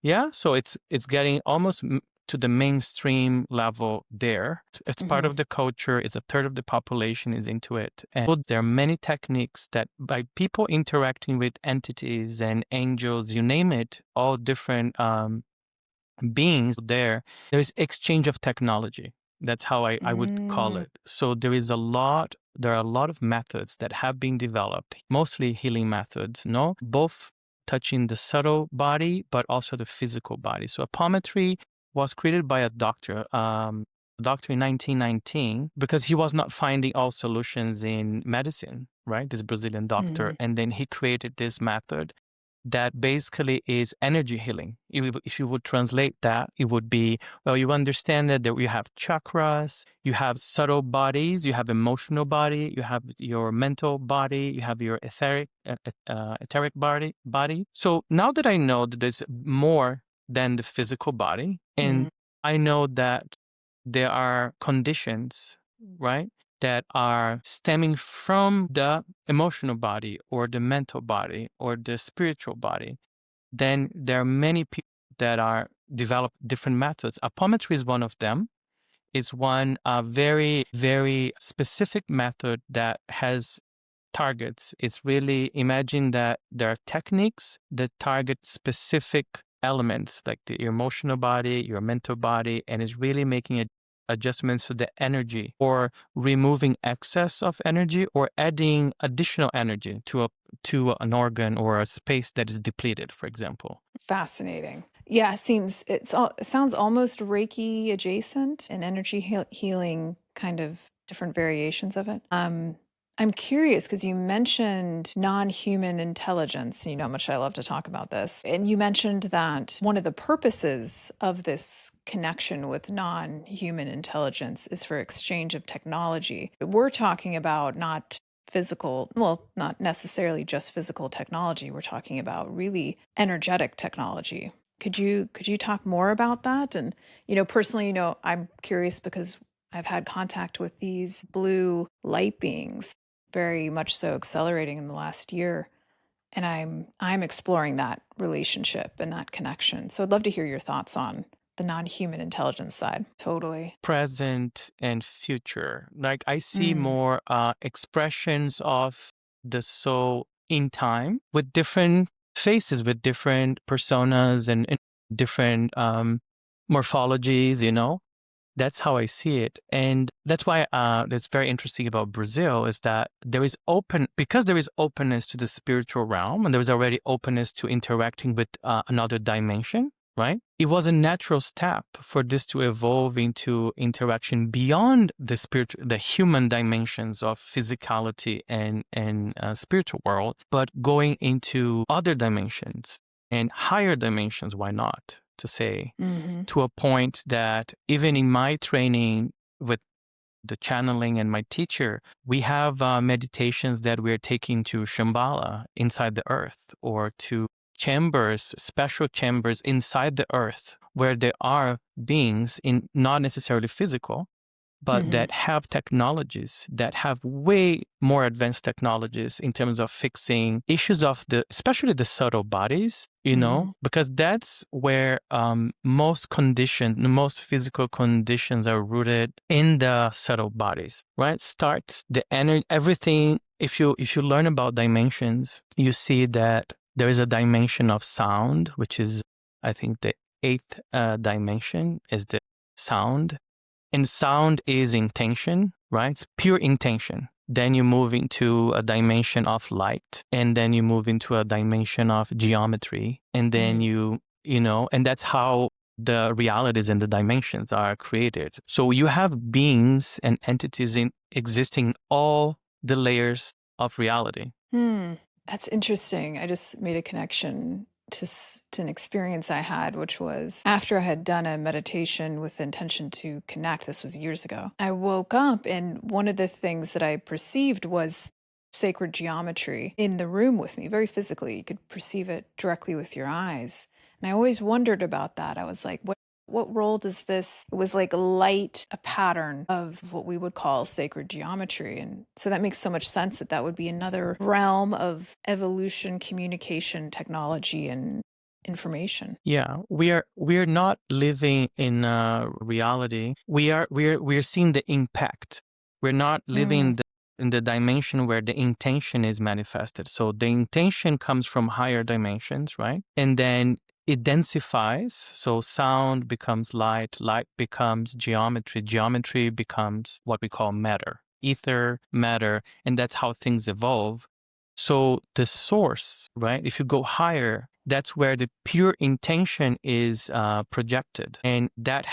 Speaker 1: Yeah, so it's getting almost to the mainstream level there. It's part of the culture. It's a third of the population is into it. And there are many techniques that by people interacting with entities and angels, you name it, all different beings there's exchange of technology. That's how I would call it. So there are a lot of methods that have been developed, mostly healing methods, no? Both touching the subtle body, but also the physical body. So apometry was created by a doctor in 1919 because he was not finding all solutions in medicine, right? This Brazilian doctor. And then he created this method that basically is energy healing. If you would translate that, it would be, well, you understand that you have chakras, you have subtle bodies, you have emotional body, you have your mental body, you have your etheric body. So now that I know that there's more than the physical body, and I know that there are conditions, right, that are stemming from the emotional body or the mental body or the spiritual body, then there are many people that are develop different methods. Apometry is one of them. It's one very, very specific method that has targets. It's really, imagine that there are techniques that target specific elements like your emotional body, your mental body, and it's really making adjustments to the energy or removing excess of energy or adding additional energy to an organ or a space that is depleted, for example.
Speaker 2: Fascinating. Yeah, it sounds almost Reiki adjacent and energy healing, kind of different variations of it. I'm curious because you mentioned non-human intelligence. You know how much I love to talk about this. And you mentioned that one of the purposes of this connection with non-human intelligence is for exchange of technology. We're talking about not necessarily just physical technology. We're talking about really energetic technology. Could you talk more about that? And, personally, I'm curious because I've had contact with these blue light beings, very much so accelerating in the last year. And I'm exploring that relationship and that connection. So I'd love to hear your thoughts on the non-human intelligence side. Totally.
Speaker 1: Present and future. Like I see more expressions of the soul in time with different faces, with different personas and different morphologies. That's how I see it. And that's why that's very interesting about Brazil is that because there is openness to the spiritual realm and there is already openness to interacting with another dimension. right? It was a natural step for this to evolve into interaction beyond the human dimensions of physicality and spiritual world, but going into other dimensions and higher dimensions. Why not? To say, to a point that even in my training with the channeling and my teacher, we have meditations that we're taking to Shambhala inside the earth, or to chambers, special chambers inside the earth, where there are beings in not necessarily physical, but that have technologies that have way more advanced technologies in terms of fixing issues of especially the subtle bodies, because that's where most physical conditions are rooted in the subtle bodies, right? Starts the energy, everything. If you learn about dimensions, you see that there is a dimension of sound, which is, I think, the eighth dimension is the sound. And sound is intention, right? It's pure intention. Then you move into a dimension of light, and then you move into a dimension of geometry, and then and that's how the realities and the dimensions are created. So you have beings and entities existing all the layers of reality.
Speaker 2: That's interesting. I just made a connection to an experience I had, which was after I had done a meditation with the intention to connect. This was years ago. I woke up, and one of the things that I perceived was sacred geometry in the room with me, very physically. You could perceive it directly with your eyes. And I always wondered about that. I was like, what role does this? It was like a pattern of what we would call sacred geometry. And so that makes so much sense that would be another realm of evolution, communication, technology, and information.
Speaker 1: Yeah, we're not living in reality. We're seeing the impact. We're not living in the dimension where the intention is manifested. So the intention comes from higher dimensions, right? And then it densifies. So sound becomes light, light becomes geometry, geometry becomes what we call matter, ether, matter, and that's how things evolve. So the source, right? If you go higher, that's where the pure intention is projected, and that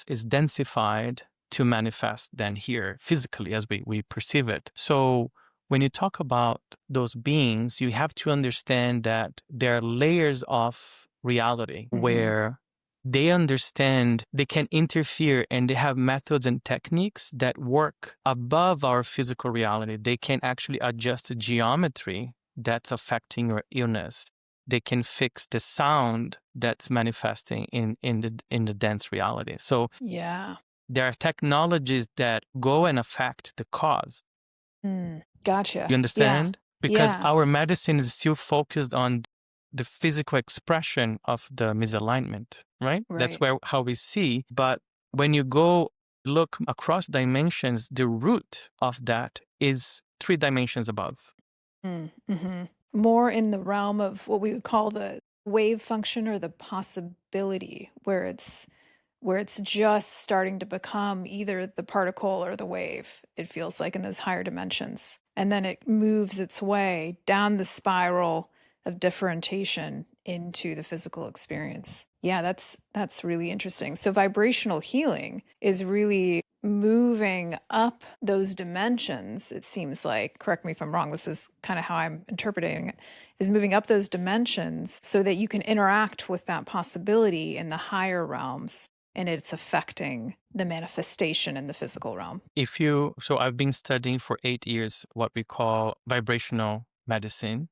Speaker 1: is densified to manifest then here physically as we perceive it. So when you talk about those beings, you have to understand that there are layers of reality where they understand, they can interfere, and they have methods and techniques that work above our physical reality. They can actually adjust the geometry that's affecting your illness. They can fix the sound that's manifesting in the dense reality. So there are technologies that go and affect the cause.
Speaker 2: Gotcha.
Speaker 1: You understand? Because our medicine is still focused on the physical expression of the misalignment, right? That's how we see. But when you go look across dimensions, the root of that is 3 dimensions above.
Speaker 2: More in the realm of what we would call the wave function, or the possibility, where it's just starting to become either the particle or the wave, it feels like, in those higher dimensions. And then it moves its way down the spiral of differentiation into the physical experience. Yeah, that's really interesting. So vibrational healing is really moving up those dimensions, it seems like. Correct me if I'm wrong, this is kind of how I'm interpreting it, is moving up those dimensions so that you can interact with that possibility in the higher realms, and it's affecting the manifestation in the physical realm.
Speaker 1: So I've been studying for 8 years what we call vibrational medicine,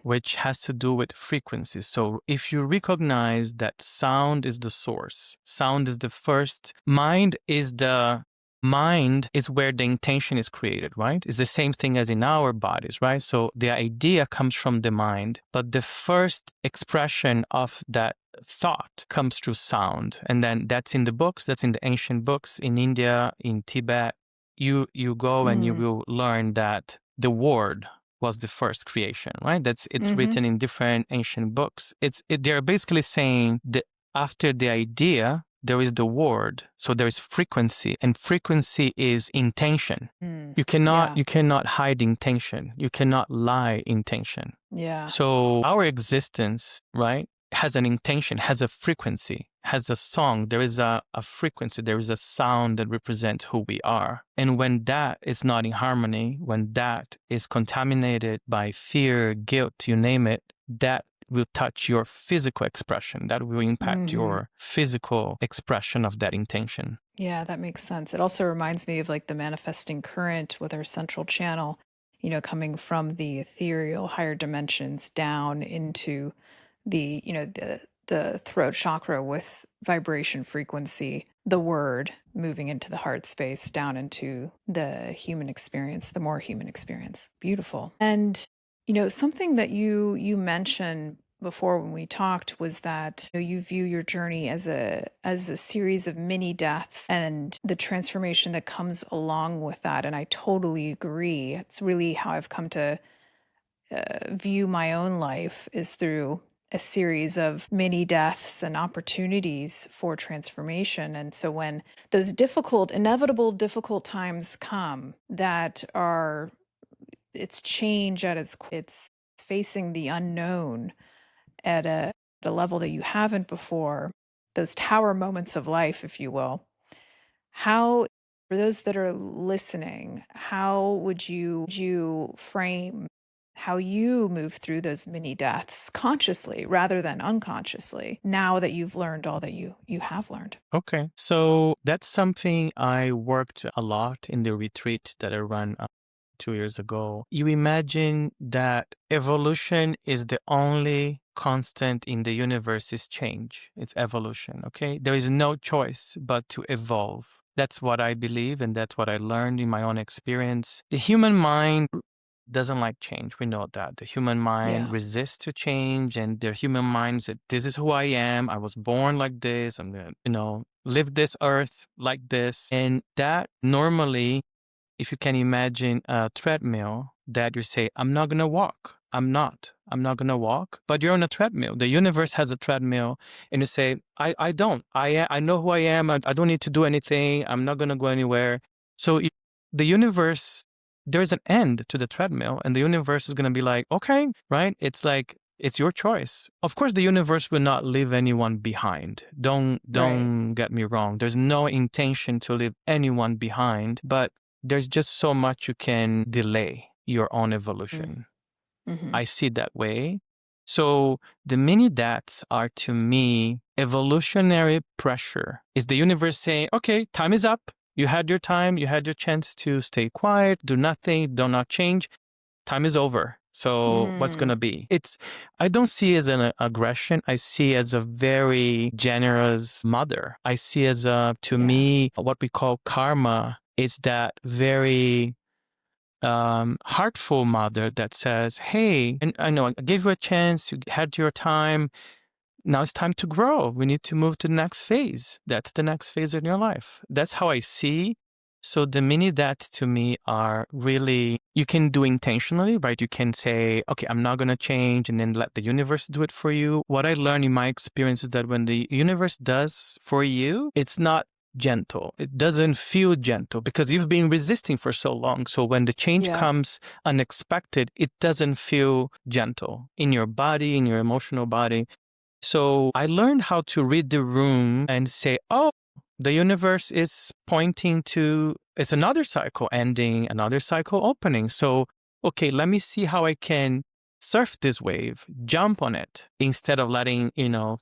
Speaker 1: which has to do with frequencies. So if you recognize that sound is the source, sound is the first, mind is where the intention is created, right? It's the same thing as in our bodies, right? So the idea comes from the mind, but the first expression of that thought comes through sound. And then that's in the books, that's in the ancient books, in India, in Tibet. You go and you will learn that the word was the first creation, right? It's written in different ancient books. They're basically saying that after the idea, there is the word. So there is frequency, and frequency is intention. You cannot hide intention. You cannot lie intention. So our existence, right, has an intention, has a frequency, has a song. There is a frequency, there is a sound that represents who we are. And when that is not in harmony, when that is contaminated by fear, guilt, you name it, that will touch your physical expression. That will impact your physical expression of that intention.
Speaker 2: Yeah, that makes sense. It also reminds me of like the manifesting current with our central channel, you know, coming from the ethereal higher dimensions down into the, you know, the throat chakra with vibration frequency, the word moving into the heart space down into the human experience, the more human experience. Beautiful. And you know, something that you mentioned before when we talked was that you know, you view your journey as a series of mini deaths and the transformation that comes along with that. And I totally agree. It's really how I've come to view my own life, is through a series of mini deaths and opportunities for transformation. And so when those inevitable difficult times come that are, it's change at it's facing the unknown at a level that you haven't before, those tower moments of life, if you will, how, for those that are listening, how would you frame how you move through those mini deaths consciously rather than unconsciously now that you've learned all that you have learned?
Speaker 1: Okay. So that's something I worked a lot in the retreat that I ran 2 years ago. You imagine that evolution is the only constant in the universe is change. It's evolution, okay? There is no choice but to evolve. That's what I believe, and that's what I learned in my own experience. The human mind doesn't like change. We know that. The human mind resists to change, and the human mind said, this is who I am. I was born like this. I'm going to, live this earth like this. And that normally, if you can imagine a treadmill that you say, I'm not going to walk. I'm not going to walk, but you're on a treadmill. The universe has a treadmill, and you say, I don't. I know who I am. I don't need to do anything. I'm not going to go anywhere. So the universe, there's an end to the treadmill, and the universe is going to be like, okay, right? It's like, it's your choice. Of course, the universe will not leave anyone behind. Don't get me wrong. There's no intention to leave anyone behind, but there's just so much you can delay your own evolution. I see it that way. So the mini deaths are, to me, evolutionary pressure. Is the universe saying, okay, time is up. You had your time. You had your chance to stay quiet, do nothing, do not change. Time is over. So what's going to be? I don't see it as an aggression. I see it as a very generous mother. I see it as to me, what we call karma is that very heartful mother that says, hey, and I know I gave you a chance, you had your time. Now it's time to grow. We need to move to the next phase. That's the next phase in your life. That's how I see. So the mini that to me are really, you can do intentionally, right? You can say, okay, I'm not going to change, and then let the universe do it for you. What I learned in my experience is that when the universe does for you, it's not gentle. It doesn't feel gentle because you've been resisting for so long. So when the change comes unexpected, it doesn't feel gentle in your body, in your emotional body. So I learned how to read the room and say, oh, the universe is pointing to, it's another cycle ending, another cycle opening. So, okay, let me see how I can surf this wave, jump on it instead of letting,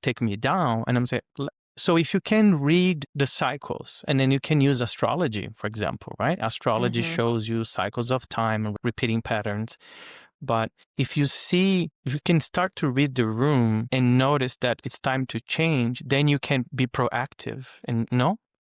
Speaker 1: take me down. And I'm saying, so if you can read the cycles, and then you can use astrology, for example, right? Astrology shows you cycles of time and repeating patterns. But if you can start to read the room and notice that it's time to change, then you can be proactive and,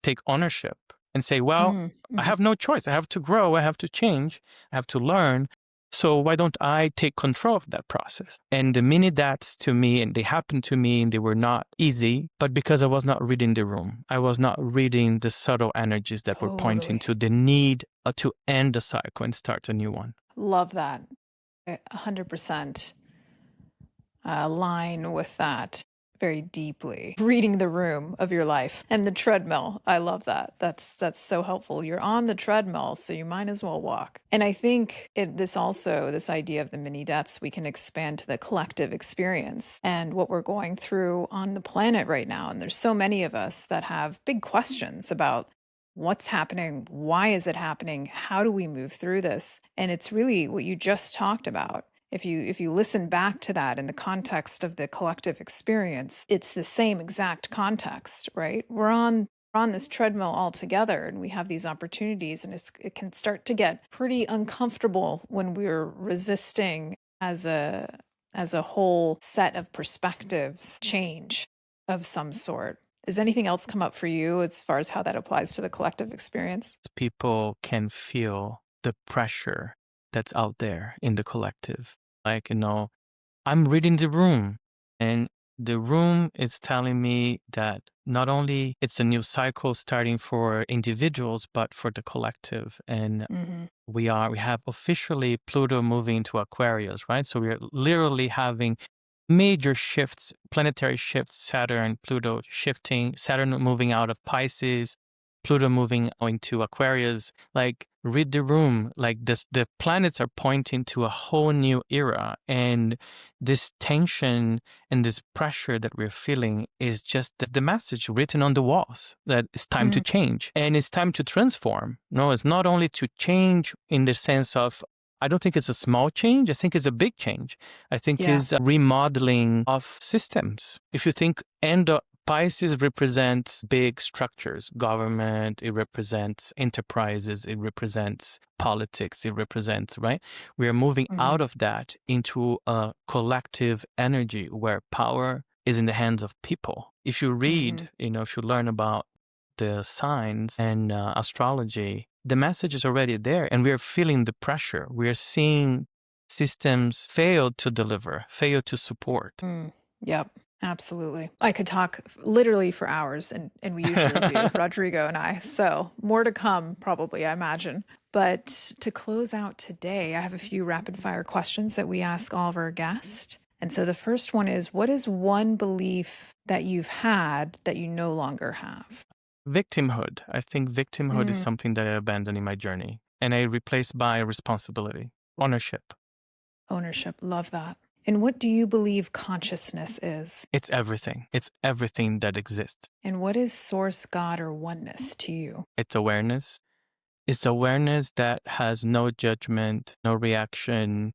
Speaker 1: take ownership and say, well, I have no choice. I have to grow. I have to change. I have to learn. So why don't I take control of that process? And the mini that's to me, and they happened to me, and they were not easy, but because I was not reading the room. I was not reading the subtle energies that were pointing to the need to end the cycle and start a new one.
Speaker 2: Love that. 100% align with that. very deeply, reading the room of your life. And the treadmill, I love that. That's so helpful. You're on the treadmill, so you might as well walk. And I think this idea of the mini deaths, we can expand to the collective experience and what we're going through on the planet right now. And there's so many of us that have big questions about what's happening, why is it happening, how do we move through this? And it's really what you just talked about. If you listen back to that in the context of the collective experience, it's the same exact context, right? We're on this treadmill all together, and we have these opportunities, and it can start to get pretty uncomfortable when we're resisting as a whole set of perspectives change of some sort. Does anything else come up for you as far as how that applies to the collective experience?
Speaker 1: People can feel the pressure that's out there in the collective. Like, I'm reading the room, and the room is telling me that not only it's a new cycle starting for individuals, but for the collective. And we have officially Pluto moving into Aquarius, right? So we're literally having major shifts, planetary shifts, Saturn, Pluto shifting, Saturn moving out of Pisces, Pluto moving into Aquarius. Like, read the room. Like, the planets are pointing to a whole new era, and this tension and this pressure that we're feeling is just the message written on the walls that it's time to change and it's time to transform. No, it's not only to change in the sense of, I don't think it's a small change. I think it's a big change. I think it's a remodeling of systems. If you think Pisces represents big structures, government, it represents enterprises, it represents politics, it represents, right? We are moving out of that into a collective energy where power is in the hands of people. If you read, if you learn about the signs and astrology, the message is already there, and we are feeling the pressure. We are seeing systems fail to deliver, fail to support.
Speaker 2: Yep. Absolutely. I could talk literally for hours, and we usually do, Rodrigo and I. So more to come, probably, I imagine. But to close out today, I have a few rapid fire questions that we ask all of our guests. And so the first one is, what is one belief that you've had that you no longer have?
Speaker 1: Victimhood. I think victimhood is something that I abandoned in my journey, and I replaced by responsibility, ownership.
Speaker 2: Ownership. Love that. And what do you believe consciousness is?
Speaker 1: It's everything. It's everything that exists.
Speaker 2: And what is source, God, or oneness to you?
Speaker 1: It's awareness. It's awareness that has no judgment, no reaction.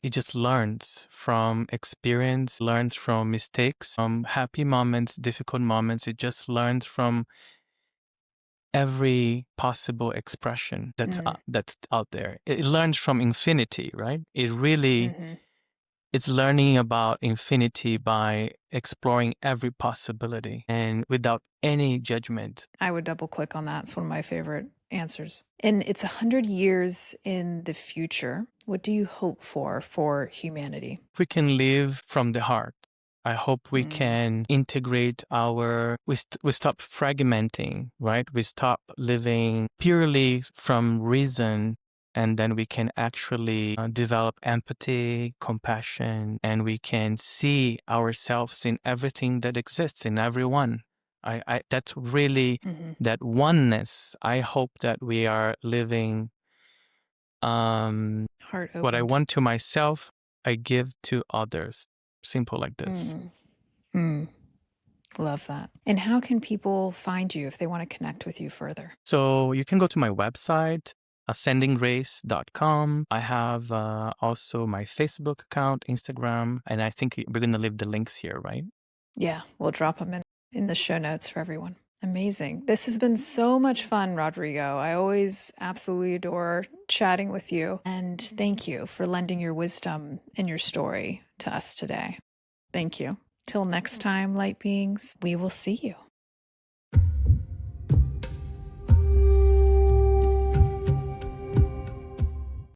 Speaker 1: It just learns from experience, learns from mistakes, from happy moments, difficult moments. It just learns from every possible expression that's out there. It learns from infinity, right? It really it's learning about infinity by exploring every possibility and without any judgment.
Speaker 2: I would double click on that. It's one of my favorite answers. And it's 100 years in the future. What do you hope for humanity?
Speaker 1: If we can live from the heart, I hope we can integrate we stop fragmenting, right? We stop living purely from reason, and then we can actually develop empathy, compassion, and we can see ourselves in everything that exists, in everyone. That's really that oneness. I hope that we are living
Speaker 2: heart open.
Speaker 1: What I want to myself, I give to others. Simple like this.
Speaker 2: Love that. And how can people find you if they want to connect with you further?
Speaker 1: So you can go to my website, ascendinggrace.com. I have also my Facebook account, Instagram, and I think we're going to leave the links here, right?
Speaker 2: Yeah, we'll drop them in the show notes for everyone. Amazing. This has been so much fun, Rodrigo. I always absolutely adore chatting with you. And thank you for lending your wisdom and your story to us today. Thank you. Till next time, light beings, we will see you.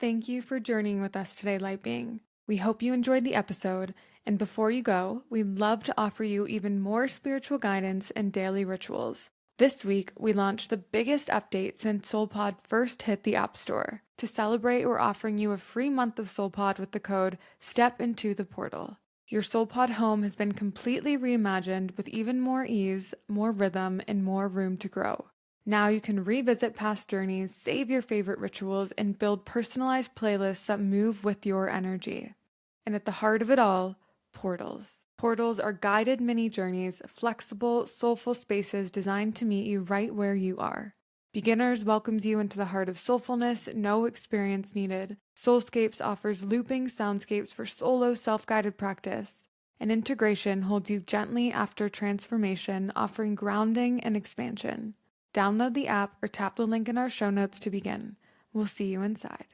Speaker 3: Thank you for journeying with us today, light being. We hope you enjoyed the episode, and before you go, we'd love to offer you even more spiritual guidance and daily rituals. This week, we launched the biggest update since SoulPod first hit the App Store. To celebrate, we're offering you a free month of SoulPod with the code STEP INTO THE PORTAL. Your SoulPod home has been completely reimagined with even more ease, more rhythm, and more room to grow. Now you can revisit past journeys, save your favorite rituals, and build personalized playlists that move with your energy. And at the heart of it all, portals. Portals are guided mini journeys, flexible, soulful spaces designed to meet you right where you are. Beginners welcomes you into the heart of soulfulness, no experience needed. Soulscapes offers looping soundscapes for solo self-guided practice. And Integration holds you gently after transformation, offering grounding and expansion. Download the app or tap the link in our show notes to begin. We'll see you inside.